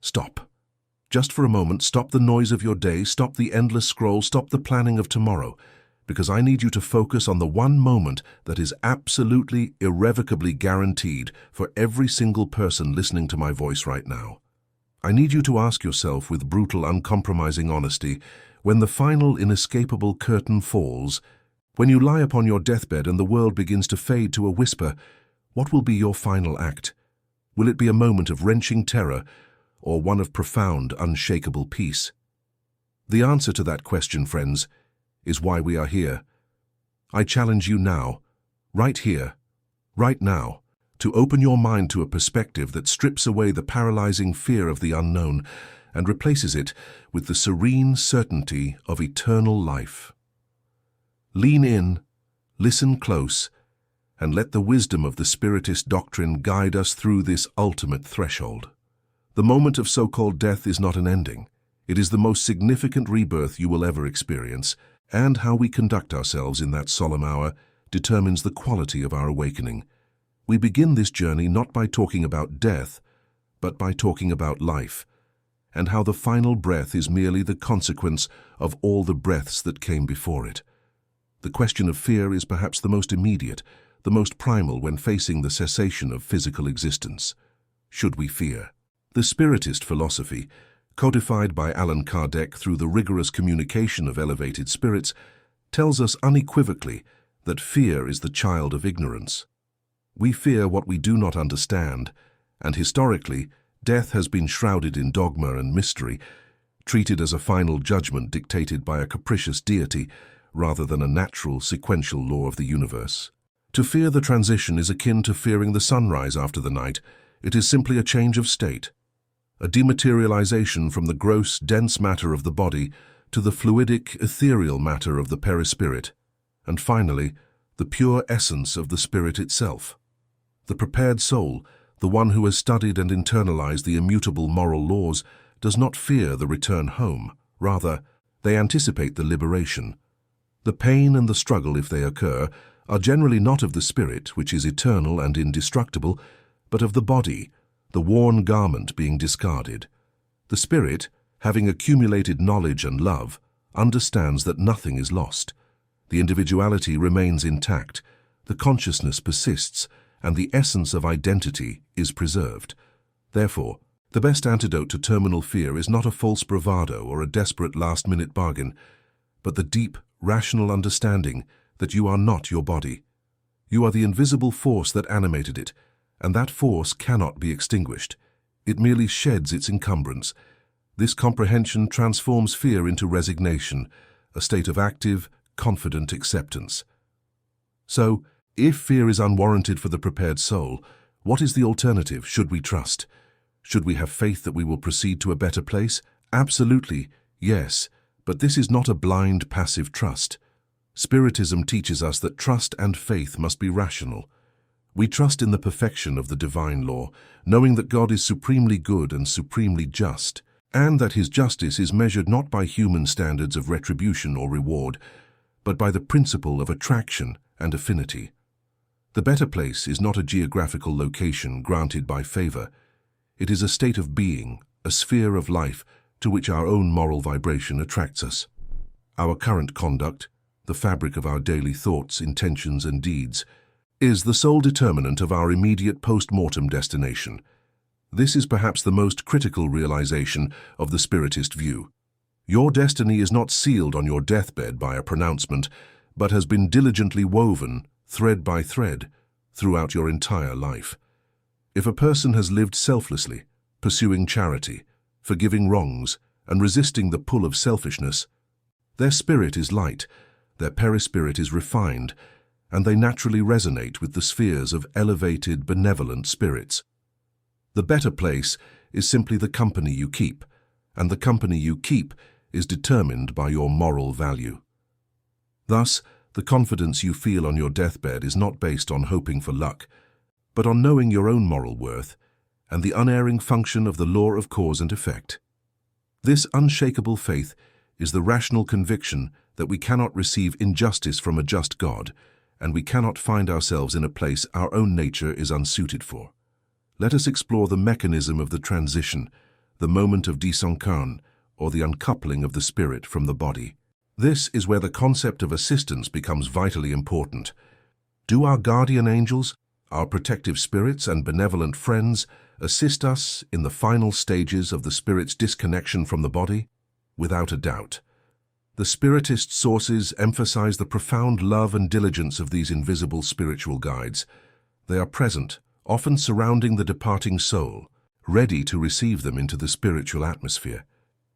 Stop. Just for a moment, stop the noise of your day, stop the endless scroll, stop the planning of tomorrow, because I need you to focus on the one moment that is absolutely, irrevocably guaranteed for every single person listening to my voice right now. I need you to ask yourself with brutal, uncompromising honesty, when the final, inescapable curtain falls, when you lie upon your deathbed and the world begins to fade to a whisper, what will be your final act? Will it be a moment of wrenching terror, or one of profound, unshakable peace? The answer to that question, friends, is why we are here. I challenge you now, right here, right now, to open your mind to a perspective that strips away the paralyzing fear of the unknown and replaces it with the serene certainty of eternal life. Lean in, listen close, and let the wisdom of the Spiritist doctrine guide us through this ultimate threshold. The moment of so-called death is not an ending. It is the most significant rebirth you will ever experience, and how we conduct ourselves in that solemn hour determines the quality of our awakening. We begin this journey not by talking about death, but by talking about life, and how the final breath is merely the consequence of all the breaths that came before it. The question of fear is perhaps the most immediate, the most primal when facing the cessation of physical existence. Should we fear? The Spiritist philosophy, codified by Allan Kardec through the rigorous communication of elevated spirits, tells us unequivocally that fear is the child of ignorance. We fear what we do not understand, and historically, death has been shrouded in dogma and mystery, treated as a final judgment dictated by a capricious deity rather than a natural, sequential law of the universe. To fear the transition is akin to fearing the sunrise after the night. It is simply a change of state, a dematerialization from the gross, dense matter of the body to the fluidic, ethereal matter of the perispirit, and finally, the pure essence of the spirit itself. The prepared soul, the one who has studied and internalized the immutable moral laws, does not fear the return home. Rather, they anticipate the liberation. The pain and the struggle, if they occur, are generally not of the spirit, which is eternal and indestructible, but of the body, the worn garment being discarded. The spirit, having accumulated knowledge and love, understands that nothing is lost. The individuality remains intact, the consciousness persists, and the essence of identity is preserved. Therefore, the best antidote to terminal fear is not a false bravado or a desperate last-minute bargain, but the deep, rational understanding that you are not your body. You are the invisible force that animated it, and that force cannot be extinguished. It merely sheds its encumbrance. This comprehension transforms fear into resignation, a state of active, confident acceptance. So, if fear is unwarranted for the prepared soul, what is the alternative? Should we trust? Should we have faith that we will proceed to a better place? Absolutely, yes, but this is not a blind, passive trust. Spiritism teaches us that trust and faith must be rational. We trust in the perfection of the divine law, knowing that God is supremely good and supremely just, and that his justice is measured not by human standards of retribution or reward, but by the principle of attraction and affinity. The better place is not a geographical location granted by favor. It is a state of being, a sphere of life to which our own moral vibration attracts us. Our current conduct, the fabric of our daily thoughts, intentions, and deeds, is the sole determinant of our immediate post-mortem destination. This is perhaps the most critical realization of the Spiritist view. Your destiny is not sealed on your deathbed by a pronouncement, but has been diligently woven, thread by thread, throughout your entire life. If a person has lived selflessly, pursuing charity, forgiving wrongs, and resisting the pull of selfishness, their spirit is light, their perispirit is refined, and they naturally resonate with the spheres of elevated, benevolent spirits. The better place is simply the company you keep, and the company you keep is determined by your moral value. Thus, the confidence you feel on your deathbed is not based on hoping for luck, but on knowing your own moral worth and the unerring function of the law of cause and effect. This unshakable faith is the rational conviction that we cannot receive injustice from a just God, and we cannot find ourselves in a place our own nature is unsuited for. Let us explore the mechanism of the transition, the moment of desencarne, or the uncoupling of the spirit from the body. This is where the concept of assistance becomes vitally important. Do our guardian angels, our protective spirits and benevolent friends, assist us in the final stages of the spirit's disconnection from the body? Without a doubt. The Spiritist sources emphasize the profound love and diligence of these invisible spiritual guides. They are present, often surrounding the departing soul, ready to receive them into the spiritual atmosphere.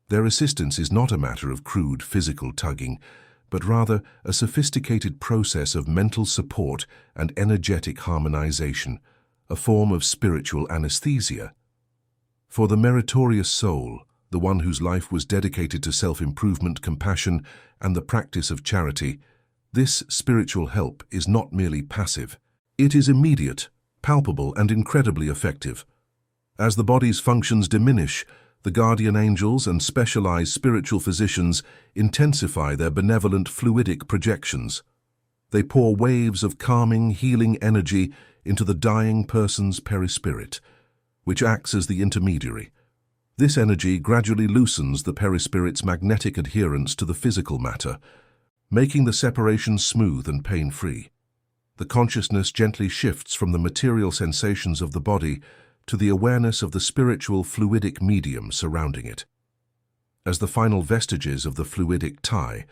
Their assistance is not a matter of crude physical tugging, but rather a sophisticated process of mental support and energetic harmonization, a form of spiritual anesthesia. For the meritorious soul, the one whose life was dedicated to self-improvement, compassion, and the practice of charity, this spiritual help is not merely passive. It is immediate, palpable, and incredibly effective. As the body's functions diminish, the guardian angels and specialized spiritual physicians intensify their benevolent fluidic projections. They pour waves of calming, healing energy into the dying person's perispirit, which acts as the intermediary. This energy gradually loosens the perispirit's magnetic adherence to the physical matter, making the separation smooth and pain-free. The consciousness gently shifts from the material sensations of the body to the awareness of the spiritual fluidic medium surrounding it. As the final vestiges of the fluidic tie,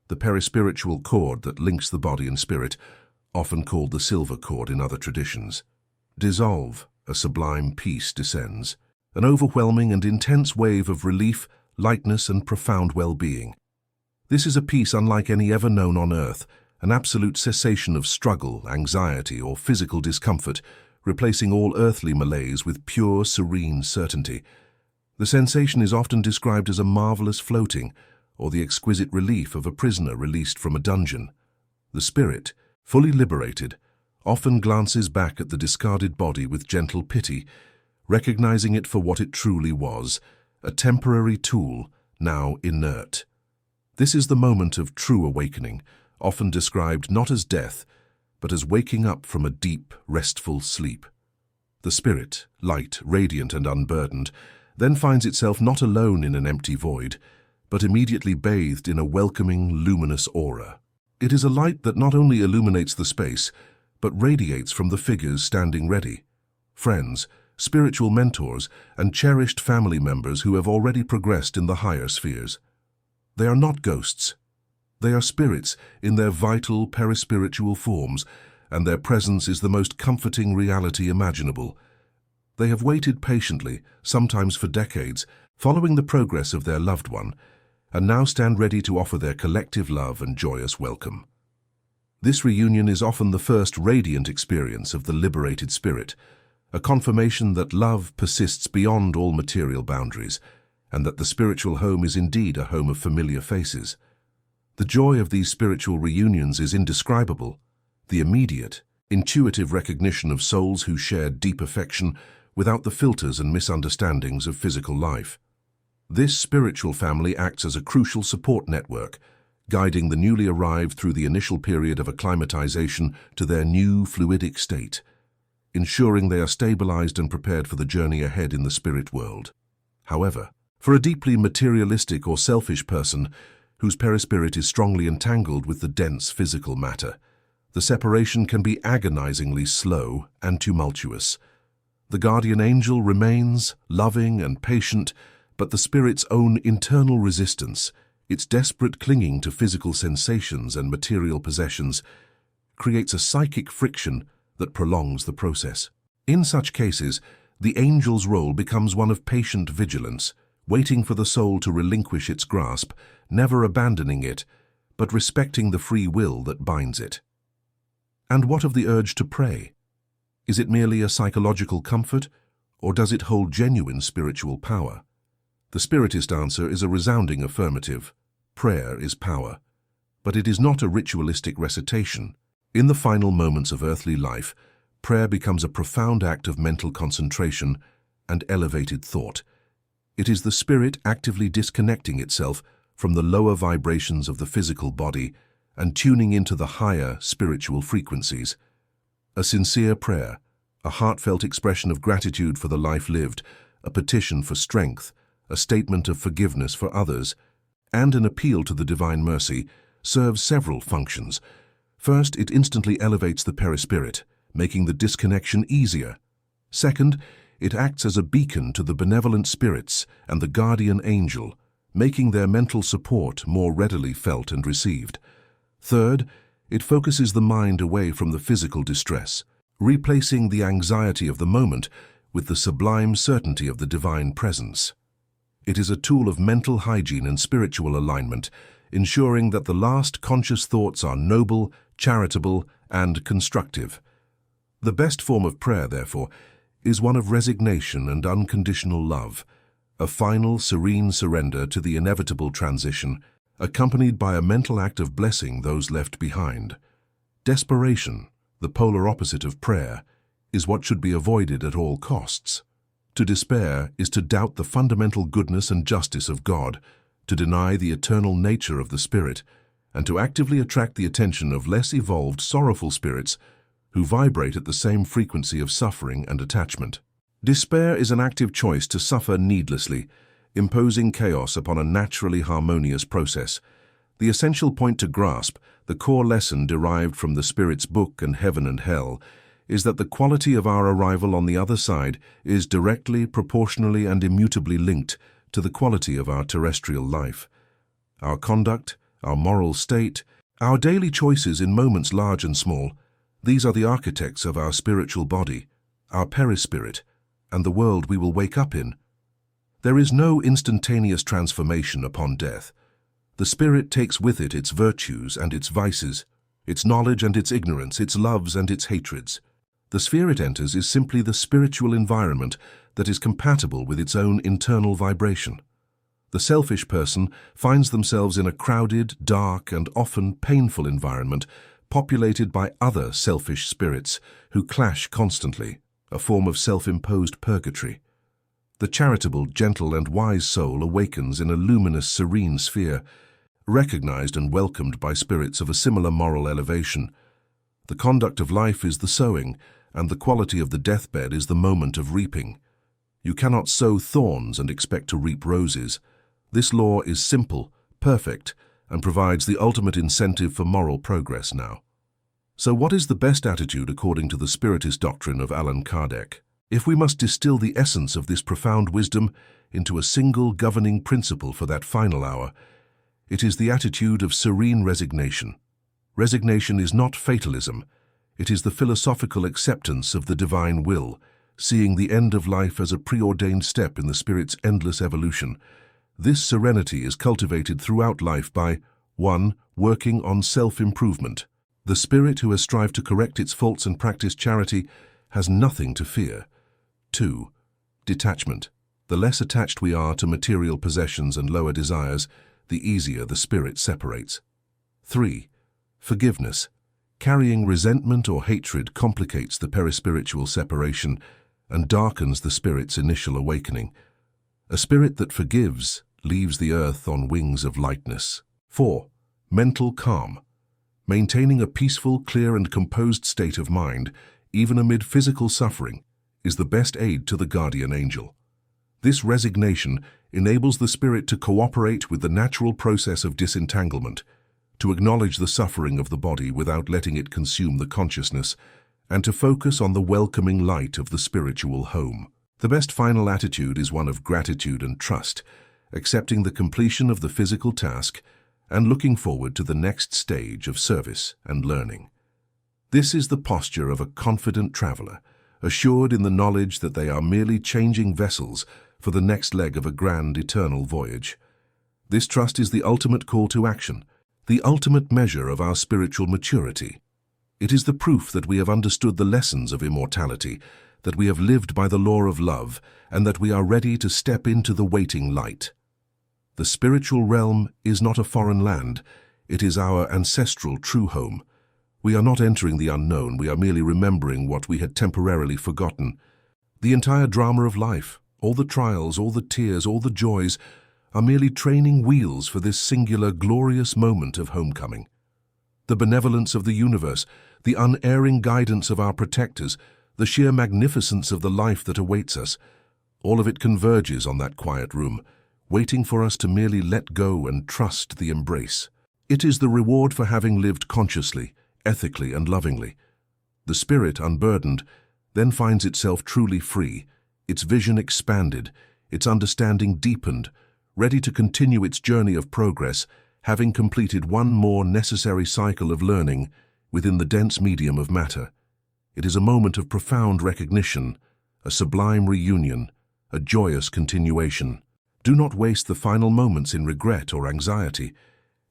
the perispiritual cord that links the body and spirit, often called the silver cord in other traditions, dissolve, a sublime peace descends, an overwhelming and intense wave of relief, lightness, and profound well-being. This is a peace unlike any ever known on earth, an absolute cessation of struggle, anxiety, or physical discomfort, replacing all earthly malaise with pure, serene certainty. The sensation is often described as a marvelous floating, or the exquisite relief of a prisoner released from a dungeon. The spirit, fully liberated, often glances back at the discarded body with gentle pity, recognizing it for what it truly was, a temporary tool, now inert. This is the moment of true awakening, often described not as death, but as waking up from a deep, restful sleep. The spirit, light, radiant, and unburdened, then finds itself not alone in an empty void, but immediately bathed in a welcoming, luminous aura. It is a light that not only illuminates the space, but radiates from the figures standing ready. Friends, spiritual mentors, and cherished family members who have already progressed in the higher spheres. They are not ghosts. They are spirits in their vital perispiritual forms, and their presence is the most comforting reality imaginable. They have waited patiently, sometimes for decades, following the progress of their loved one, and now stand ready to offer their collective love and joyous welcome. This reunion is often the first radiant experience of the liberated spirit, a confirmation that love persists beyond all material boundaries, and that the spiritual home is indeed a home of familiar faces. The joy of these spiritual reunions is indescribable, the immediate, intuitive recognition of souls who share deep affection without the filters and misunderstandings of physical life. This spiritual family acts as a crucial support network, guiding the newly arrived through the initial period of acclimatization to their new fluidic state, ensuring they are stabilized and prepared for the journey ahead in the spirit world. However, for a deeply materialistic or selfish person whose perispirit is strongly entangled with the dense physical matter, the separation can be agonizingly slow and tumultuous. The guardian angel remains loving and patient, but the spirit's own internal resistance, its desperate clinging to physical sensations and material possessions, creates a psychic friction that prolongs the process. In such cases, the angel's role becomes one of patient vigilance, waiting for the soul to relinquish its grasp, never abandoning it, but respecting the free will that binds it. And what of the urge to pray? Is it merely a psychological comfort, or does it hold genuine spiritual power? The Spiritist answer is a resounding affirmative. Prayer is power, but it is not a ritualistic recitation. In the final moments of earthly life, prayer becomes a profound act of mental concentration and elevated thought. It is the spirit actively disconnecting itself from the lower vibrations of the physical body and tuning into the higher spiritual frequencies. A sincere prayer, a heartfelt expression of gratitude for the life lived, a petition for strength, a statement of forgiveness for others, and an appeal to the divine mercy, serves several functions. First, it instantly elevates the perispirit, making the disconnection easier. Second, it acts as a beacon to the benevolent spirits and the guardian angel, making their mental support more readily felt and received. Third, it focuses the mind away from the physical distress, replacing the anxiety of the moment with the sublime certainty of the divine presence. It is a tool of mental hygiene and spiritual alignment, ensuring that the last conscious thoughts are noble, charitable, and constructive. The best form of prayer, therefore, is one of resignation and unconditional love, a final, serene surrender to the inevitable transition, accompanied by a mental act of blessing those left behind. Desperation, the polar opposite of prayer, is what should be avoided at all costs. To despair is to doubt the fundamental goodness and justice of God, to deny the eternal nature of the Spirit, and to actively attract the attention of less evolved, sorrowful spirits who vibrate at the same frequency of suffering and attachment. Despair is an active choice to suffer needlessly, imposing chaos upon a naturally harmonious process. The essential point to grasp, the core lesson derived from the Spirit's book and Heaven and Hell, is that the quality of our arrival on the other side is directly, proportionally, and immutably linked to the quality of our terrestrial life. Our conduct, our moral state, our daily choices in moments large and small, these are the architects of our spiritual body, our perispirit, and the world we will wake up in. There is no instantaneous transformation upon death. The spirit takes with it its virtues and its vices, its knowledge and its ignorance, its loves and its hatreds. The sphere it enters is simply the spiritual environment that is compatible with its own internal vibration. The selfish person finds themselves in a crowded, dark, and often painful environment populated by other selfish spirits who clash constantly, a form of self-imposed purgatory. The charitable, gentle, and wise soul awakens in a luminous, serene sphere, recognized and welcomed by spirits of a similar moral elevation. The conduct of life is the sowing, and the quality of the deathbed is the moment of reaping. You cannot sow thorns and expect to reap roses. This law is simple, perfect, and provides the ultimate incentive for moral progress now. So what is the best attitude according to the Spiritist doctrine of Allan Kardec? If we must distill the essence of this profound wisdom into a single governing principle for that final hour, it is the attitude of serene resignation. Resignation is not fatalism. It is the philosophical acceptance of the divine will, seeing the end of life as a preordained step in the spirit's endless evolution. This serenity is cultivated throughout life by 1. Working on self-improvement. The spirit who has strived to correct its faults and practiced charity has nothing to fear. 2. Detachment. The less attached we are to material possessions and lower desires, the easier the spirit separates. 3. Forgiveness. Carrying resentment or hatred complicates the perispiritual separation and darkens the spirit's initial awakening. A spirit that forgives leaves the earth on wings of lightness. 4. Mental calm. Maintaining a peaceful, clear, and composed state of mind, even amid physical suffering, is the best aid to the guardian angel. This resignation enables the spirit to cooperate with the natural process of disentanglement, to acknowledge the suffering of the body without letting it consume the consciousness, and to focus on the welcoming light of the spiritual home. The best final attitude is one of gratitude and trust, accepting the completion of the physical task and looking forward to the next stage of service and learning. This is the posture of a confident traveler, assured in the knowledge that they are merely changing vessels for the next leg of a grand eternal voyage. This trust is the ultimate call to action, the ultimate measure of our spiritual maturity. It is the proof that we have understood the lessons of immortality, that we have lived by the law of love, and that we are ready to step into the waiting light. The spiritual realm is not a foreign land, it is our ancestral true home. We are not entering the unknown, we are merely remembering what we had temporarily forgotten. The entire drama of life, all the trials, all the tears, all the joys, are merely training wheels for this singular, glorious moment of homecoming. The benevolence of the universe, the unerring guidance of our protectors, the sheer magnificence of the life that awaits us, all of it converges on that quiet room, waiting for us to merely let go and trust the embrace. It is the reward for having lived consciously, ethically, and lovingly. The spirit, unburdened, then finds itself truly free, its vision expanded, its understanding deepened, ready to continue its journey of progress, having completed one more necessary cycle of learning within the dense medium of matter. It is a moment of profound recognition, a sublime reunion, a joyous continuation. Do not waste the final moments in regret or anxiety.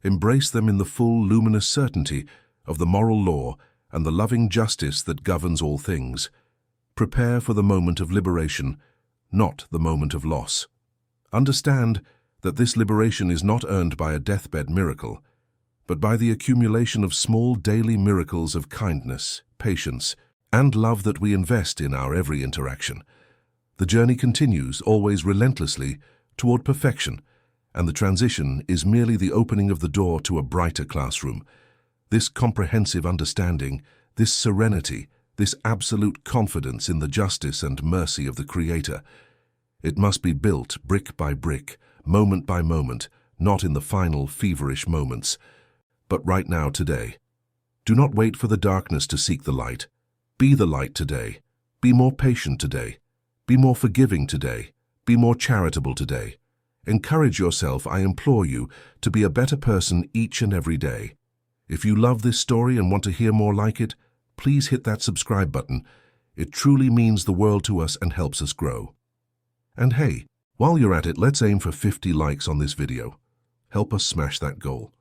Embrace them in the full, luminous certainty of the moral law and the loving justice that governs all things. Prepare for the moment of liberation, not the moment of loss. Understand that this liberation is not earned by a deathbed miracle, but by the accumulation of small daily miracles of kindness, patience, and love that we invest in our every interaction. The journey continues, always relentlessly, toward perfection, and the transition is merely the opening of the door to a brighter classroom. This comprehensive understanding, this serenity, this absolute confidence in the justice and mercy of the Creator, it must be built brick by brick, moment by moment, not in the final feverish moments, but right now today. Do not wait for the darkness to seek the light. Be the light today. Be more patient today. Be more forgiving today. Be more charitable today. Encourage yourself, I implore you, to be a better person each and every day. If you love this story and want to hear more like it, please hit that subscribe button. It truly means the world to us and helps us grow. And hey, while you're at it, let's aim for 50 likes on this video. Help us smash that goal.